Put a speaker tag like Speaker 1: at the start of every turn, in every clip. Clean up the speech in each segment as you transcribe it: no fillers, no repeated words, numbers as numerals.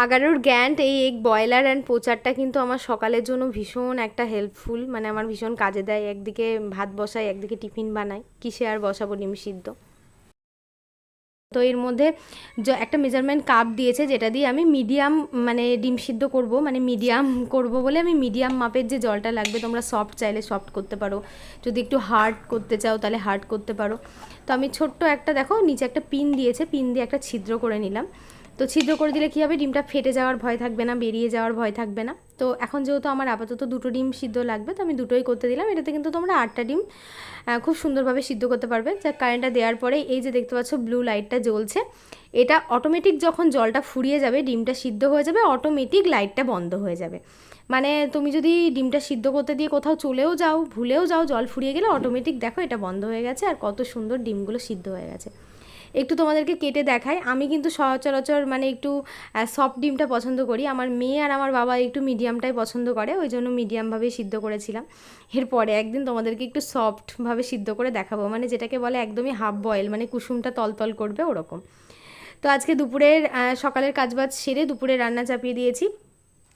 Speaker 1: আগারোর Gantt এই egg boiler and পোচারটা কিন্তু আমার সকালের জন্য ভীষণ একটা হেল্পফুল, মানে আমার ভীষণ কাজে দেয়। একদিকে ভাত বসাই, একদিকে টিফিন বানাই, কিসে আর বসাবো ডিম সিদ্ধ। তো এর মধ্যে একটা মেজারমেন্ট কাপ দিয়েছে, যেটা দিয়ে আমি মিডিয়াম মানে ডিম সিদ্ধ করব, মানে মিডিয়াম করব বলে আমি মিডিয়াম মাপের যে জলটা লাগবে, তোমরা সফট চাইলে সফট করতে পারো, যদি একটু হার্ড করতে চাও তাহলে হার্ড করতে পারো। তো আমি ছোট্ট একটা, দেখো নিচে একটা পিন দিয়েছে, পিন দিয়ে একটা ছিদ্র করে নিলাম। তো ছিদ্র করে দিলে কী হবে, ডিমটা ফেটে যাওয়ার ভয় থাকবে না, বেরিয়ে যাওয়ার ভয় থাকবে না। তো এখন যেহেতু আমার আপাতত 2টো ডিম সিদ্ধ লাগবে, তো আমি 2টোই করতে দিলাম। এটাতে কিন্তু তোমরা 8টা ডিম খুব সুন্দরভাবে সিদ্ধ করতে পারবে। যা কারেন্টটা দেওয়ার পরে এই যে দেখতে পাচ্ছ ব্লু লাইটটা জ্বলছে, এটা অটোমেটিক যখন জলটা ফুরিয়ে যাবে, ডিমটা সিদ্ধ হয়ে যাবে, অটোমেটিক লাইটটা বন্ধ হয়ে যাবে। মানে তুমি যদি ডিমটা সিদ্ধ করতে দিয়ে কোথাও চলেও যাও, ভুলেও যাও, জল ফুরিয়ে গেলে অটোমেটিক দেখো এটা বন্ধ হয়ে গেছে, আর কত সুন্দর ডিমগুলো সিদ্ধ হয়ে গেছে। একটু তোমাদেরকে কেটে দেখাই। আমি কিন্তু সচরাচর মানে একটু সফট ডিমটা পছন্দ করি, আমার মেয়ে আর আমার বাবা একটু মিডিয়ামটাই পছন্দ করে, ওই জন্য মিডিয়ামভাবেই সিদ্ধ করেছিলাম। এরপরে একদিন তোমাদেরকে একটু সফটভাবে সিদ্ধ করে দেখাবো, মানে যেটাকে বলে একদমই হাফ বয়েল, মানে কুসুমটা তলতল করবে ওরকম। তো আজকে দুপুরের সকালের কাজবাজ সেরে দুপুরে রান্না চাপিয়ে দিয়েছি।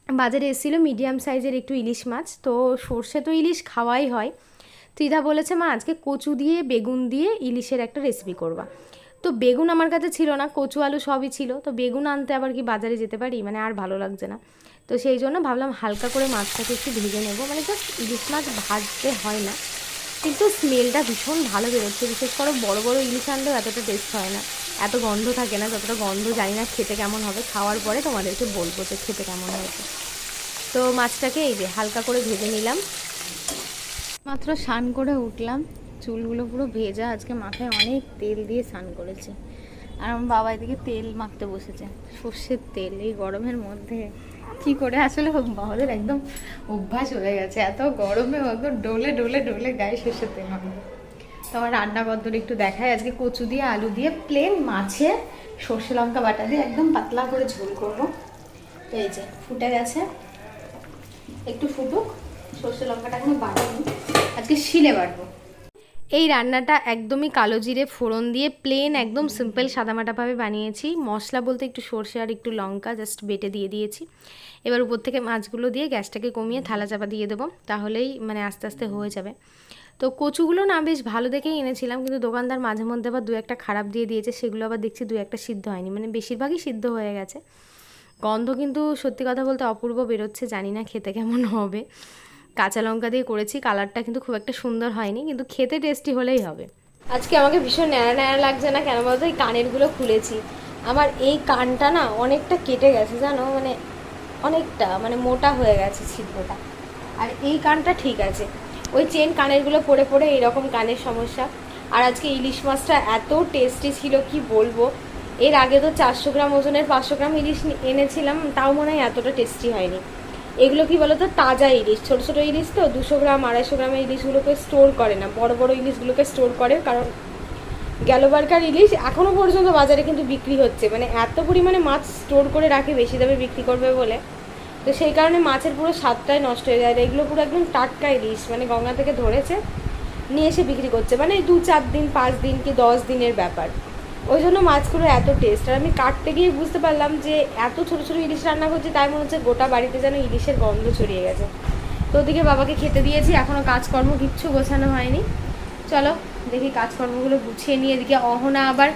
Speaker 1: বাজারে এসেছিলো মিডিয়াম সাইজের একটু ইলিশ মাছ, তো সর্ষে তো ইলিশ খাওয়াই হয়। ত্রিধা বলেছে মা আজকে কচু দিয়ে বেগুন দিয়ে ইলিশের একটা রেসিপি করবা। তো বেগুন আমার কাছে ছিল না, কচু আলু সবই ছিল, তো বেগুন আনতে আবার কি বাজারে যেতে পারি, মানে আর ভালো লাগছে না। তো সেই জন্য ভাবলাম হালকা করে মাছটাকে একটু ভেজে নেবো, মানে জাস্ট ইলিশ মাছ ভাজতে হয় না, কিন্তু স্মেলটা ভীষণ ভালো বেরোচ্ছে। বিশেষ করে বড় বড় ইলিশ আনলেও এতটা টেস্ট হয় না, এত গন্ধ থাকে না, যতটা গন্ধ জানি না খেতে কেমন হবে, খাওয়ার পরে তোমাদেরকে বলবো যে খেতে কেমন হয়েছে। তো মাছটাকে এই যে হালকা করে ভেজে নিলাম। মাত্র স্নান করে উঠলাম, চুলগুলো পুরো ভেজা, আজকে মাথায় অনেক তেল দিয়ে স্নান করেছে। আর আমার বাবা এদিকে তেল মাখতে বসেছে, সর্ষের তেল এই গরমের মধ্যে কি করে, আসলে বাবাদের একদম অভ্যাস হয়ে গেছে, এত গরমে একদম ডোলে ডোলে ডোলে গায়ে সর্ষের তেল মাখবে। তো আমার রান্না কদ্দূর একটু দেখায়। আজকে কচু দিয়ে আলু দিয়ে প্লেন মাছে সর্ষে লঙ্কা বাটা দিয়ে একদম পাতলা করে ঝোল করবো। তো এই যে ফুটে গেছে, একটু ফুটুক, সর্ষে লঙ্কাটা এখনো বাটিনি, আজকে শিলে বাটবো। এই রান্নাটা একদমই কালো জিরে ফোড়ন দিয়ে প্লেন একদম সিম্পল সাদামাটাভাবে বানিয়েছি। মশলা বলতে একটু সর্ষে আর একটু লঙ্কা জাস্ট বেটে দিয়ে দিয়েছি। এবার উপর থেকে মাছগুলো দিয়ে গ্যাসটাকে কমিয়ে থালা চাপা দিয়ে দেবো, তাহলেই মানে আস্তে আস্তে হয়ে যাবে। তো কচুগুলো না বেশ ভালো দেখেই এনেছিলাম, কিন্তু দোকানদার মাঝে মধ্যে আবার 2-1টা খারাপ দিয়ে দিয়েছে, সেগুলো আবার দেখছি 2-1টা সিদ্ধ হয়নি, মানে বেশিরভাগই সিদ্ধ হয়ে গেছে। গন্ধ কিন্তু সত্যি কথা বলতে অপূর্ব বেরোচ্ছে, জানি না খেতে কেমন হবে। কাঁচা লঙ্কা দিয়ে করেছি, কালারটা কিন্তু খুব একটা সুন্দর হয়নি, কিন্তু খেতে টেস্টি হলেই হবে। আজকে আমাকে ভীষণ ন্যাড়া ন্যাড়া লাগছে না কেন বলতো, এই কানেরগুলো খুলেছি। আমার এই কানটা না অনেকটা কেটে গেছে জানো, মানে অনেকটা মানে মোটা হয়ে গেছে ছিদ্রটা, আর এই কানটা ঠিক আছে। ওই চেন কানেরগুলো পরে পরে এইরকম কানের সমস্যা। আর আজকে ইলিশ মাছটা এত টেস্টি ছিল কি বলবো। এর আগে তো 400 গ্রাম ওজনের 500 গ্রাম ইলিশ এনেছিলাম, তাও মনে হয় এতটা টেস্টি হয়নি। এগুলো কি বলতো, তাজা ইলিশ, ছোটো ছোটো ইলিশ তো, 200 গ্রাম 250 গ্রামের ইলিশগুলোকে স্টোর করে না, বড় বড় ইলিশগুলোকে স্টোর করে, কারণ গ্যালোবার্কার ইলিশ এখনও পর্যন্ত বাজারে কিন্তু বিক্রি হচ্ছে, মানে এত পরিমাণে মাছ স্টোর করে রাখে বেশি দামে বিক্রি করবে বলে। তো সেই কারণে মাছের পুরো স্বাদটাই নষ্ট হয়ে যায়। এগুলো পুরো একদম টাটকা ইলিশ, মানে গঙ্গা থেকে ধরেছে নিয়ে এসে বিক্রি করছে, মানে 2-4 দিন 5 দিন কি 10 দিনের ব্যাপার, ওই জন্য মাছগুলো এত টেস্ট। আর আমি কাটতে গিয়ে বুঝতে পারলাম যে এত ছোটো ছোটো ইলিশ রান্না করছি, তাই মনে হচ্ছে গোটা বাড়িতে যেন ইলিশের গন্ধ ছড়িয়ে গেছে। তো ওদিকে বাবাকে খেতে দিয়েছি, এখনও কাজকর্ম কিচ্ছু গোছানো হয়নি। চলো দেখি কাজকর্মগুলো গুছিয়ে নিয়ে। এদিকে অহনা আবার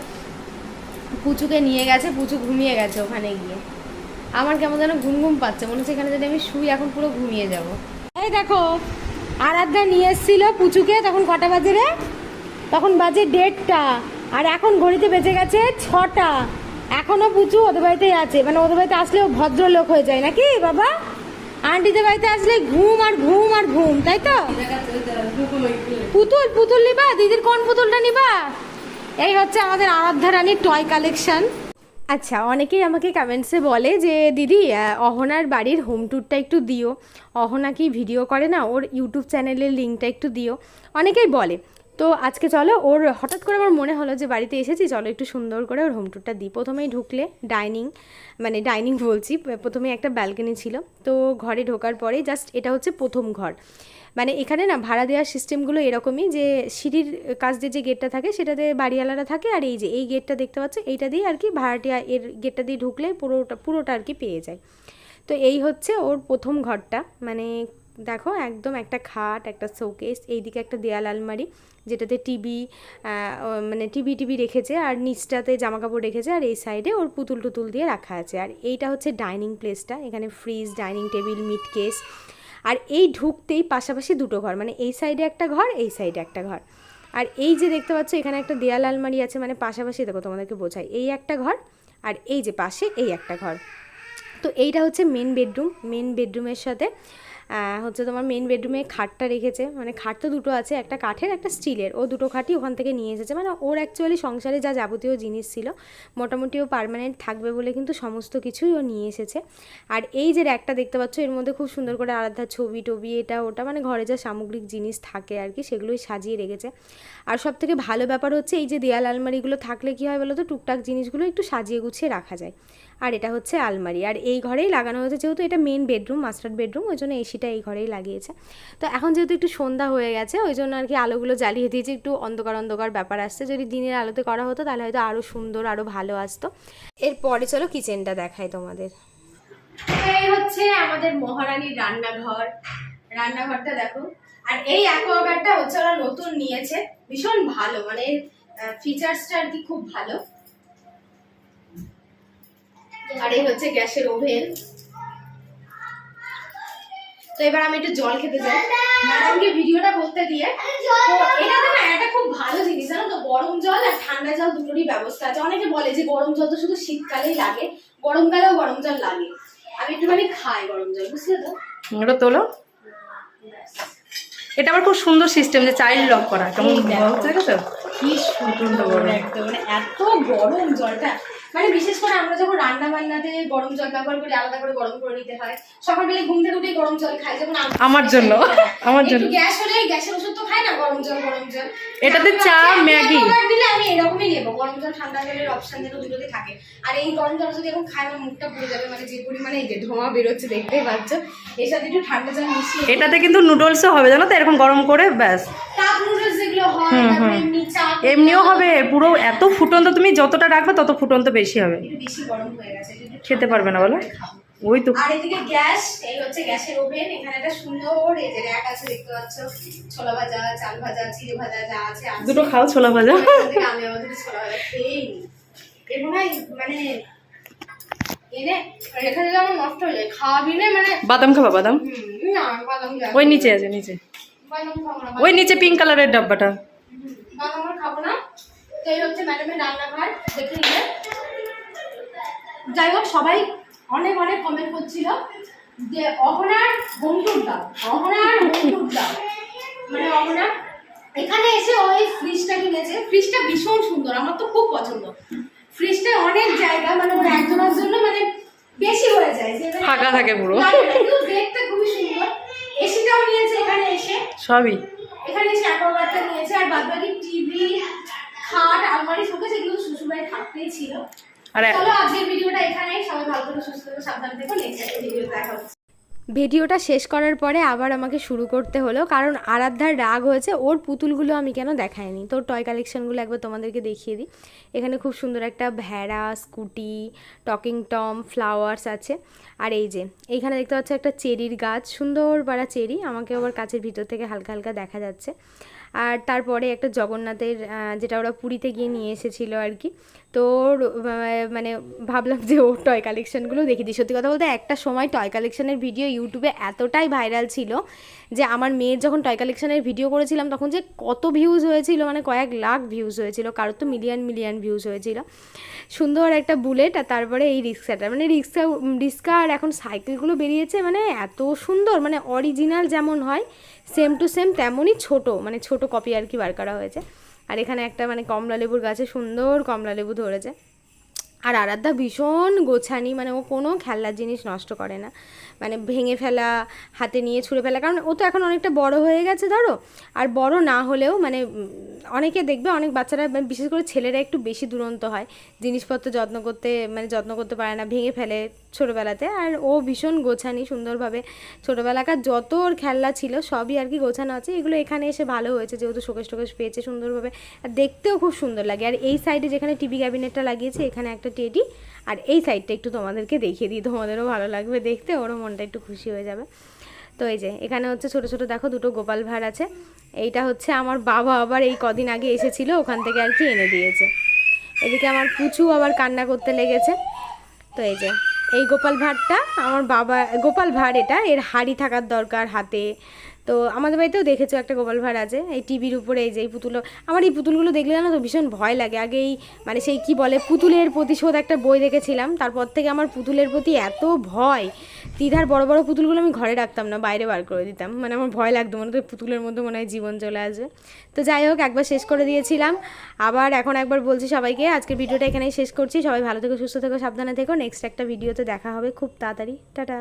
Speaker 1: পুচুকে নিয়ে গেছে, পুচু ঘুমিয়ে গেছে ওখানে গিয়ে। আমার কেমন যেন ঘুম ঘুম পাচ্ছে, মনে হচ্ছে এখানে যদি আমি শুই এখন পুরো ঘুমিয়ে যাব। এই দেখো আরাধ্যা নিয়ে এসেছিল পুচুকে, তখন কটা বাজে রে, তখন বাজে 1:30, আর এখন ঘড়িতে বেজে গেছে 6টা। এখনো পুচু ওদের বাড়িতেই আছে, মানে ওদের বাড়িতে আসলে ও ভদ্রলোক হয়ে যায় নাকি বাবা? আন্টিদের বাড়িতে আসলে ঘুম আর ঘুম আর ঘুম, তাই তো? পুতুল পুতুল নিবা, দিদির কোন পুতুলটা নিবা? এই হচ্ছে আমাদের আরাধ্যা রানীর টয় কালেকশন। আচ্ছা, অনেকেই আমাকে কমেন্টসে বলে যে দিদি অহনার বাড়ির হোম ট্যুরটা একটু দিও, অহনা কি ভিডিও করে না, ওর ইউটিউব চ্যানেলের লিঙ্কটা একটু দিও, অনেকেই বলে। তো আজকে চলো ওর হঠাৎ করে আমার মনে হলো যে বাড়িতে এসেছি, চলো একটু সুন্দর করে ওর হোম ট্যুরটা দিই। প্রথমেই ঢুকলে ডাইনিং বলছি, প্রথমে একটা ব্যালকনি ছিল। তো ঘরে ঢোকার পরেই জাস্ট এটা হচ্ছে প্রথম ঘর। মানে এখানে না ভাড়া দেওয়ার সিস্টেমগুলো এরকমই, যে সিঁড়ির কাছ দিয়ে যে গেটটা থাকে সেটাতে বাড়িওয়ালারা থাকে, আর এই যে এই গেটটা দেখতে পাচ্ছ এইটা দিয়ে আর কি ভাড়াটিয়া এর গেটটা দিয়ে ঢুকলে পুরোটা আর কি পেয়ে যায়। তো এই হচ্ছে ওর প্রথম ঘরটা। মানে দেখো একদম একটা খাট, একটা শোকেস, এইদিকে একটা দেয়াল আলমারি যেটাতে টিভি রেখেছে, আর নিচটাতে জামা কাপড় রেখেছে, আর এই সাইডে ওর পুতুল টুতুল দিয়ে রাখা আছে। আর এইটা হচ্ছে ডাইনিং প্লেসটা, এখানে fridge, dining table, meat case. আর এই ঢুকতেই পাশাপাশি দুটো ঘর, মানে এই সাইডে একটা ঘর, এই সাইডে একটা ঘর। আর এই যে দেখতে পাচ্ছ এখানে একটা দেয়াল আলমারি আছে, মানে পাশাপাশি, দেখো তোমাদেরকে বোঝাই, এই একটা ঘর আর এই যে পাশে এই একটা ঘর। তো এইটা হচ্ছে মেন বেডরুমের সাথে হচ্ছে তোমার মেন বেডরুমে খাটটা রেখেছে। মানে খাট তো দুটো আছে, একটা কাঠের একটা স্টিলের, ও দুটো খাটই ওখান থেকে নিয়ে এসেছে। মানে ওর অ্যাকচুয়ালি সংসারে যা যাবতীয় জিনিস ছিল মোটামুটি ও পার্মানেন্ট থাকবে বলে কিন্তু সমস্ত কিছুই ও নিয়ে এসেছে। আর এই যে র্যাকটা দেখতে পাচ্ছ এর মধ্যে খুব সুন্দর করে আরাধ্যার ছবি টবি এটা ওটা, মানে ঘরে যা সামগ্রিক জিনিস থাকে আর কি সেগুলোই সাজিয়ে রেখেছে। আর সব থেকে ভালো ব্যাপার হচ্ছে এই যে দেয়াল আলমারিগুলো থাকলে কী হয় বলো তো, টুকটাক জিনিসগুলো একটু সাজিয়ে গুছিয়ে রাখা যায়। আর এটা হচ্ছে আলমারি, আর এই ঘরেই লাগানো হয়েছে, যেহেতু এটা মেন বেডরুম, মাস্টার বেডরুম, ওই জন্য এসিটা এই ঘরেই লাগিয়েছে। তো এখন যেহেতু একটু সন্ধ্যা হয়ে গেছে ওই জন্য আর কি আলোগুলো জ্বালিয়ে দিয়েছে, একটু অন্ধকার ব্যাপার আসছে। যদি দিনের আলোতে করা হতো তাহলে হয়তো আরও সুন্দর, আরও ভালো আসতো। এরপরে চলো কিচেনটা দেখাই তোমাদের। এই হচ্ছে আমাদের মহারানীর রান্নাঘরটা দেখো। আর এই অ্যাকোয়াগার্ডটা হচ্ছে ওরা নতুন নিয়েছে, ভীষণ ভালো, মানে ফিচার্সটা আর কি খুব ভালো। আর এই হচ্ছে গ্যাসের ওভেন। তো এবার আমি একটু জল খেতে যাই, ম্যাডামকে ভিডিওটা করতে দিয়ে। তো এটাতে না একটা খুব ভালো জিনিস জানো তো, গরম জল আর ঠান্ডা জল দুটোরই ব্যবস্থা আছে। অনেকে বলে যে গরম জল তো শুধু শীতকালেই লাগে, গরমকালেও গরম জল লাগে। আমি একটুখানি খাই গরম জল, বুঝলে তো?
Speaker 2: ওটা তোলো। এটা আবার খুব সুন্দর সিস্টেম যে চাইল্ড লক করা, কেমন হচ্ছে তো
Speaker 1: কি সুন্দর একদম, মানে এত গরম জলটা। মানে বিশেষ করে আমরা যখন রান্না বান্নাতে গরম জল ব্যবহার করি, আলাদা করে গরম করে নিতে হয়। সকালবেলা ঘুম থেকে উঠে গরম জল খাই, যেমন
Speaker 2: আমার জন্য
Speaker 1: গ্যাস হলে গ্যাসের ওষুধ তো খাই না, গরম জল।
Speaker 2: এটাতে চা, ম্যাগি
Speaker 1: দিলে আমি এরকমই নেবো, গরম জল ঠান্ডা জলের অপশন যেন দুটোতে থাকে। আর এই গরম জল যদি এখন খাই আমার মুখটা পুড়ে যাবে, মানে যে পরিমাণে এই যে ধোঁয়া বেরোচ্ছে দেখতেই পাচ্ছ। এর সাথে একটু ঠান্ডা জল মিশিয়ে,
Speaker 2: এটাতে কিন্তু নুডলসও হবে জানো তো, এরকম গরম করে ব্যাস।
Speaker 1: কাপ নুডলস যেগুলো হয়,
Speaker 2: এমনিও হবে, পুরো এত ফুটন্ত, তুমি যতটা রাখবে তত ফুটন্ত বেশি হবে,
Speaker 1: বেশি গরম হয়ে গেছে,
Speaker 2: খেতে পারবে না বলো। ওই তো।
Speaker 1: আর এদিকে গ্যাস, এই হচ্ছে গ্যাসের ওভেন। এখানে একটা সুন্দর এই যে র্যাক আছে, দেখতে পাচ্ছ, ছোলা ভাজা, চাল ভাজা, চিড়ে ভাজা যা আছে।
Speaker 2: দুটো খাও ছোলা ভাজা।
Speaker 1: আমি আমাদের ছোলা ভাজা খেয়েই নি, এর মনে হয় মানে এনে রেখে দিলে আমার নষ্ট হয়ে যায়। খাওয়াবি না মানে
Speaker 2: বাদাম খাবা? বাদাম
Speaker 1: না, বাদাম
Speaker 2: ওই নিচে আছে, নিচে
Speaker 1: বাদাম খাবো না,
Speaker 2: ওই নিচে পিঙ্ক কালারের ডাব্বাটা।
Speaker 1: বাদাম আর খাবো না। তো এই হচ্ছে ম্যাডামের রান্নাঘর, দেখে নিলে। যাই হোক, সবাই অনেক কমেন্ট করছিল যে অহনার হোম ট্যুর দাও, মানে অহনা এখানে এসে ওই ফ্রিজটা কিনেছে। ফ্রিজটা ভীষণ সুন্দর, আমার তো খুব পছন্দ। ফ্রিজটা অনেক জায়গা, মানে ওর একজনের জন্য মানে বেশি হয়ে যায়,
Speaker 2: ফাঁকা থাকে পুরো।
Speaker 1: দেখতে খুবই সুন্দর। এসিটাও নিয়েছে এখানে এসে,
Speaker 2: সবই
Speaker 1: এখানে এসে অ্যাকোয়াগার্ডটা নিয়েছে। আর বাদবাকি টিভি, খাট, আলমারি শোকেস এগুলো শ্বশুরবাড়ি থাকতেই ছিল। চলো আজকের ভিডিওটা এখানেই। সবাই ভালো করে সুস্থ করে সাবধানে থেকো। নেক্সট ভিডিওতে দেখা হচ্ছে। ভিডিওটা শেষ করার পরে আবার আমাকে শুরু করতে হলো, কারণ আরাধ্যার রাগ হয়েছে, ওর পুতুলগুলো আমি কেন দেখাইনি। তো টয় কালেকশানগুলো একবার তোমাদেরকে দেখিয়ে দিই। এখানে খুব সুন্দর একটা ভেড়া, স্কুটি, টকিং টম, ফ্লাওয়ার্স আছে। আর এই যে এইখানে দেখতে পাচ্ছ একটা চেরির গাছ, সুন্দর পাড়া চেরি, আমাকে আবার কাছের ভিতর থেকে হালকা হালকা দেখা যাচ্ছে। আর তারপরে একটা জগন্নাথের, যেটা ওরা পুরীতে গিয়ে নিয়ে এসেছিলো আর কি। তো মানে ভাবলাম যে ওর টয় কালেকশানগুলো দেখে দিই। সত্যি কথা বলতে একটা সময় টয় কালেকশানের ভিডিও ইউটিউবে এতটাই ভাইরাল ছিল যে আমার মেয়ের যখন টয় কালেকশানের ভিডিও করেছিলাম তখন যে কত ভিউজ হয়েছিল, মানে কয়েক লাখ ভিউজ হয়েছিল, কারোর তো মিলিয়ন ভিউজ হয়েছিল। সুন্দর একটা বুলেট, আর তারপরে এই রিক্সাটা, মানে রিক্সা আর এখন সাইকেলগুলো বেরিয়েছে, মানে এত সুন্দর, মানে অরিজিনাল যেমন হয় সেম টু সেম তেমনই মানে ছোট কপি আর কি বার করা হয়েছে। আর এখানে একটা মানে কমলা লেবুর গাছে সুন্দর কমলা লেবু ধরেছে। আর আরাধ্যা ভীষণ গোছানি, মানে ও কোনো খেলনার জিনিস নষ্ট করে না, মানে ভেঙে ফেলা, হাতে নিয়ে ছুঁড়ে ফেলা, কারণ ও তো এখন অনেকটা বড় হয়ে গেছে ধরো। আর বড় না হলেও মানে অনেকে দেখবে অনেক বাচ্চারা মানে বিশেষ করে ছেলেরা একটু বেশি দুরন্ত হয়, জিনিসপত্র যত্ন করতে পারে না, ভেঙে ফেলে ছোটোবেলাতে। আর ও ভীষণ গোছানি, সুন্দরভাবে ছোটোবেলাকার যত ওর খেলনা ছিল সবই আর কি গোছানো আছে। এগুলো এখানে এসে ভালো হয়েছে, যেহেতু শোকেস টোকেস পেয়েছে সুন্দরভাবে, আর দেখতেও খুব সুন্দর লাগে। আর এই সাইডে যেখানে টিভি ক্যাবিনেটটা লাগিয়েছে এখানে একটা টেডি, আর এই সাইডটা একটু তোমাদেরকে দেখিয়ে দিই, তোমাদেরও ভালো লাগবে দেখতে, ওরও মনটা একটু খুশি হয়ে যাবে। তো এই যে এখানে হচ্ছে ছোটো ছোটো দেখো দুটো গোপাল ভাঁড় আছে। এইটা হচ্ছে আমার বাবা আবার এই কদিন আগে এসেছিলো ওখান থেকে আর কি এনে দিয়েছে। এদিকে আমার পুচু আবার কান্না করতে লেগেছে। তো এই যে এই গোপাল ভাঁড়টা আমার বাবা, গোপাল ভাঁড় এটা, এর হাড়ি থাকার দরকার হাতে। তো আমাদের বাড়িতেও দেখেছো একটা গোপাল ভাঁড় আছে এই টিভির উপরে। এই যে এই পুতুল, আমার এই পুতুলগুলো দেখলে জানো তো ভীষণ ভয় লাগে। আগেই মানে সেই কি বলে পুতুলের প্রতিশোধ একটা বই দেখেছিলাম, তারপর থেকে আমার পুতুলের প্রতি এত ভয়। দিদার বড় বড় পুতুলগুলো আমি ঘরে রাখতাম না, বাইরে বার করে দিতাম, মানে আমার ভয় লাগতো, মনে হতো পুতুলের মধ্যে মনে হয় জীবন চলে আসবে। তো যাই হোক, একবার শেষ করে দিয়েছিলাম, আবার এখন একবার বলছি সবাইকে আজকের ভিডিওটা এখানেই শেষ করছি। সবাই ভালো থেকো, সুস্থ থেকো, সাবধানে থেকো। নেক্সট একটা ভিডিওতে দেখা হবে খুব তাড়াতাড়ি। টাটা।